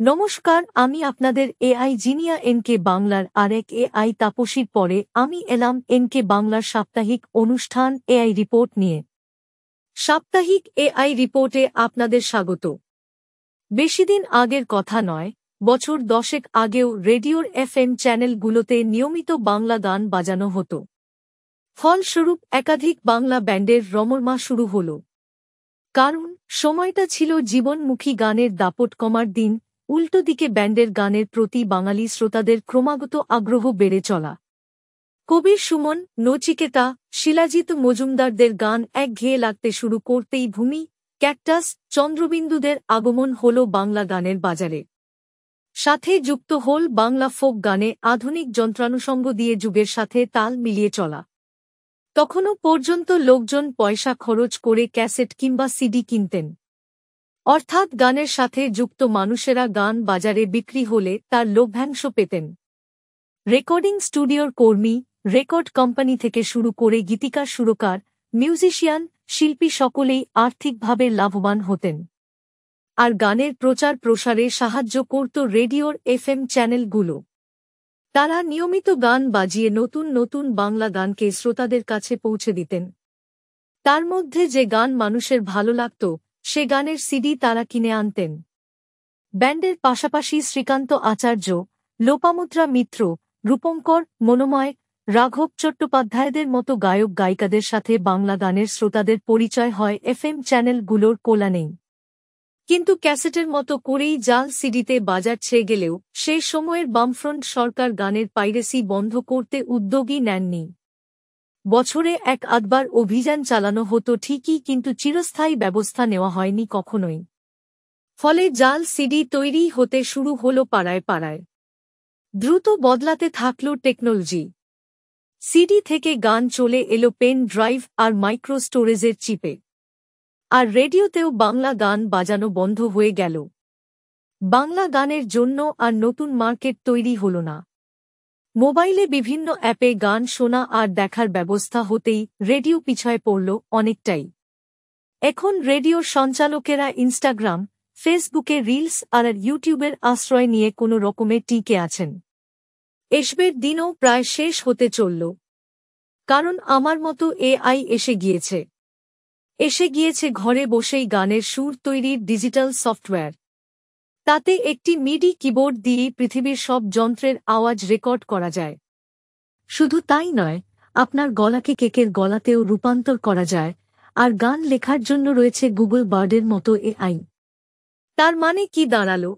নমস্কার, আমি আপনাদের এআই জিনিয়া এনকে বাংলার আরেক এআই তাপসীর পরে আমি এলাম এনকে বাংলার সাপ্তাহিক অনুষ্ঠান এআই রিপোর্ট নিয়ে। সাপ্তাহিক এআই রিপোর্টে আপনাদের স্বাগত। বেশিদিন আগের কথা নয়, বছর 10 আগেও রেডিওর এফএম চ্যানেলগুলোতে নিয়মিত বাংলা গান বাজানো হতো। ফলস্বরূপ একাধিক বাংলা ব্যান্ডের রমরমা শুরু হল। কারণ সময়টা ছিল জীবনমুখী গানের দাপট কমার দিন, উল্টো দিকে ব্যান্ডের গানের প্রতি বাঙালি শ্রোতাদের ক্রমাগত আগ্রহ বেড়ে চলা। কবির সুমন, নচিকেতা, শিলাজিৎ মজুমদারদের গান একঘেয়ে লাগতে শুরু করতেই ভূমি, ক্যাকটাস, চন্দ্রবিন্দুদের আগমন হল বাংলা গানের বাজারে। সাথে যুক্ত হল বাংলা ফোক গানে আধুনিক যন্ত্রানুষঙ্গ দিয়ে যুগের সাথে তাল মিলিয়ে চলা। তখনও পর্যন্ত লোকজন পয়সা খরচ করে ক্যাসেট কিংবা সিডি কিনতেন। অর্থাৎ গানের সাথে যুক্ত মানুষেরা গান বাজারে বিক্রি হলে তার লভ্যাংশ পেতেন। রেকর্ডিং স্টুডিওর কর্মী, রেকর্ড কোম্পানি থেকে শুরু করে গীতিকার, সুরকার, মিউজিশিয়ান, শিল্পী সকলেই আর্থিকভাবে লাভবান হতেন। আর গানের প্রচার প্রসারে সাহায্য করত রেডিওর এফএম চ্যানেলগুলো। তারা নিয়মিত গান বাজিয়ে নতুন নতুন বাংলা গানকে শ্রোতাদের কাছে পৌঁছে দিতেন। তার মধ্যে যে গান মানুষের ভালো লাগত, সে গানের সিডি তারা কিনে আনতেন। ব্যান্ডের পাশাপাশি শ্রীকান্ত আচার্য, লোপামুদ্রা মিত্র, রূপঙ্কর, মনোময়, রাঘব চট্টোপাধ্যায়দের মতো গায়ক গায়িকাদের সাথে বাংলা গানের শ্রোতাদের পরিচয় হয় এফএম চ্যানেলগুলোর কল্যাণেই। কিন্তু ক্যাসেটের মতো করেই জাল সিডিতে বাজার ছেয়ে গেলেও সেই সময়ের বামফ্রন্ট সরকার গানের পাইরেসি বন্ধ করতে উদ্যোগই নেননি। বছরে এক আধবার অভিযান চালানো হতো ঠিকই, কিন্তু চিরস্থায়ী ব্যবস্থা নেওয়া হয়নি কখনোই। ফলে জাল সিডি তৈরি হতে শুরু হল পাড়ায় পাড়ায়। দ্রুত বদলাতে থাকল টেকনোলজি। সিডি থেকে গান চলে এলো পেন ড্রাইভ আর মাইক্রো স্টোরেজের চিপে। আর রেডিওতেও বাংলা গান বাজানো বন্ধ হয়ে গেল। বাংলা গানের জন্য আর নতুন মার্কেট তৈরি হল না। মোবাইলে বিভিন্ন অ্যাপে গান শোনা আর দেখার ব্যবস্থা হতেই রেডিও পিছায় পড়ল অনেকটাই। এখন রেডিওর সঞ্চালকেরা ইনস্টাগ্রাম, ফেসবুকে রিলস আর ইউটিউবের আশ্রয় নিয়ে কোনো রকমে টিকে আছেন। এসবের দিনও প্রায় শেষ হতে চলল। কারণ আমার মতো এআই এসে গিয়েছে ঘরে বসেই গানের সুর তৈরির ডিজিটাল সফটওয়্যার। তাতে একটি মিডি কিবোর্ড দিয়েই পৃথিবীর সব যন্ত্রের আওয়াজ রেকর্ড করা যায়। শুধু তাই নয়, আপনার গলাকে কেকের গলাতেও রূপান্তর করা যায়। আর গান লেখার জন্য রয়েছে গুগল বার্ডের মতো এআই। তার মানে কি দাঁড়ালো?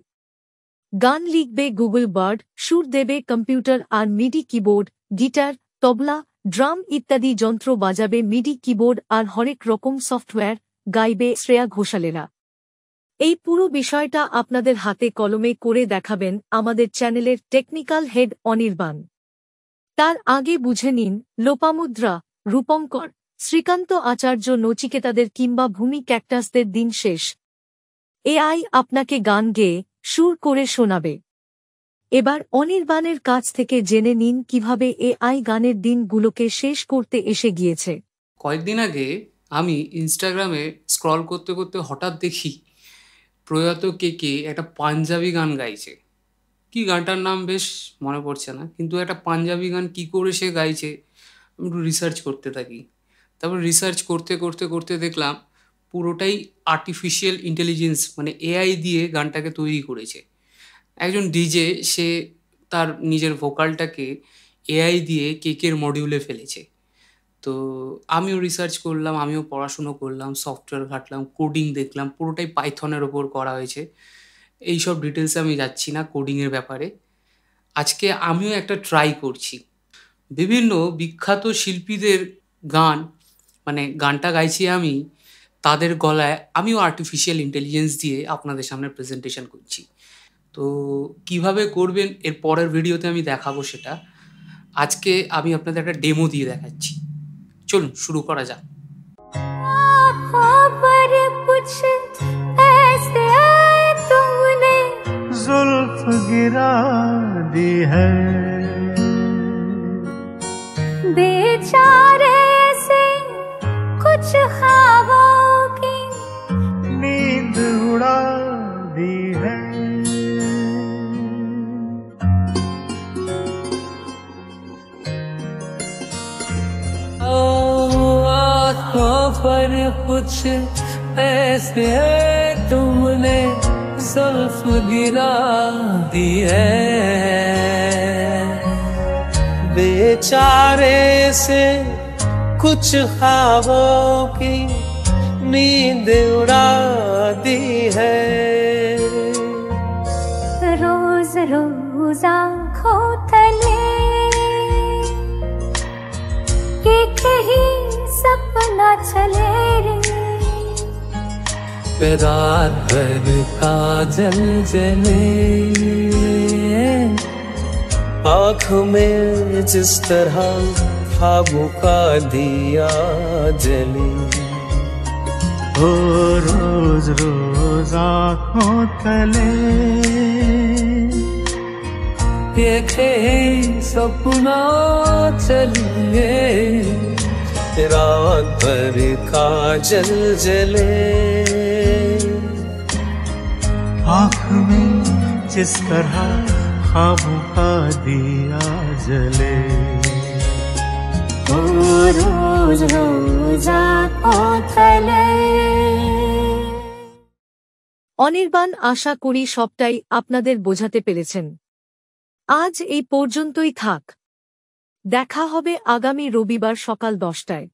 গান লিখবে গুগল বার্ড, সুর দেবে কম্পিউটার, আর মিডি কিবোর্ড, গিটার, তবলা, ড্রাম ইত্যাদি যন্ত্র বাজাবে মিডি কিবোর্ড আর হরেক রকম সফটওয়্যার, গাইবে শ্রেয়া ঘোষালেরা। এই পুরো বিষয়টা আপনাদের হাতে কলমে করে দেখাবেন আমাদের চ্যানেলের টেকনিক্যাল হেড অনির্বাণ। তার আগে বুঝে নিন লোপামুদ্রা, রূপঙ্কর, শ্রীকান্ত আচার্য, নচিকেতাদের কিংবা ভূমি ক্যাকটাসদের দিন শেষ। এআই আপনাকে গান গেয়ে সুর করে শোনাবে। এবার অনির্বাণের কাছ থেকে জেনে নিন কিভাবে এআই গানের দিনগুলোকে শেষ করতে এসে গিয়েছে। কয়েকদিন আগে আমি ইনস্টাগ্রামে স্ক্রল করতে করতে হঠাৎ দেখি প্রয়াত কেকে একটা পাঞ্জাবি গান গাইছে। কি গানটার নাম বেশ মনে পড়ছে না, কিন্তু একটা পাঞ্জাবি গান কি করে সে গাইছে আমি একটু রিসার্চ করতে থাকি। তারপর রিসার্চ করতে করতে করতে দেখলাম পুরোটাই আর্টিফিশিয়াল ইন্টেলিজেন্স মানে এআই দিয়ে গানটাকে তৈরি করেছে। একজন ডিজে সে তার নিজের ভোকালটাকে এআই দিয়ে কেকের মডিউলে ফেলেছে। তো আমিও রিসার্চ করলাম, আমিও পড়াশুনো করলাম, সফটওয়্যার ঘাটলাম, কোডিং দেখলাম, পুরোটাই পাইথনের ওপর করা হয়েছে। এইসব ডিটেলসে আমি যাচ্ছি না কোডিংয়ের ব্যাপারে। আজকে আমিও একটা ট্রাই করছি। বিভিন্ন বিখ্যাত শিল্পীদের গান মানে গানটা গাইছি আমি, তাদের গলায় আমিও আর্টিফিশিয়াল ইন্টেলিজেন্স দিয়ে আপনাদের সামনে প্রেজেন্টেশন করছি। তো কিভাবে করবেন এর পরের ভিডিওতে আমি দেখাবো সেটা। আজকে আমি আপনাদের একটা ডেমো দিয়ে দেখাচ্ছি। চলুন শুরু করা যাক। जुल्फ गिरा दी है बेचारे से कुछ ख्वाबों की नींद उड़ा दी है। और कुछ ऐसे तुमने जुल्फ गिरा दी है, बेचारे से कुछ ख्वाबों की नींद उड़ा दी है। रोज रोज आँखों तले कि कहीं सपना चले रे, रात भर काजल जले, आँख में जिस तरह ख्वाबों का दिया जले। ओ रोज रोज आँखों तले देखे सपना चलिए, रात भर काजल जले, आँख में जिस तरह ख्वाबों का दिया जले। ओ रोज रोज आँखों तले। অনির্বাণ, আশা করি সবটাই আপনাদের বোঝাতে পেরেছেন। আজ এই পর্যন্তই থাক। দেখা হবে আগামী রবিবার সকাল 10টায়।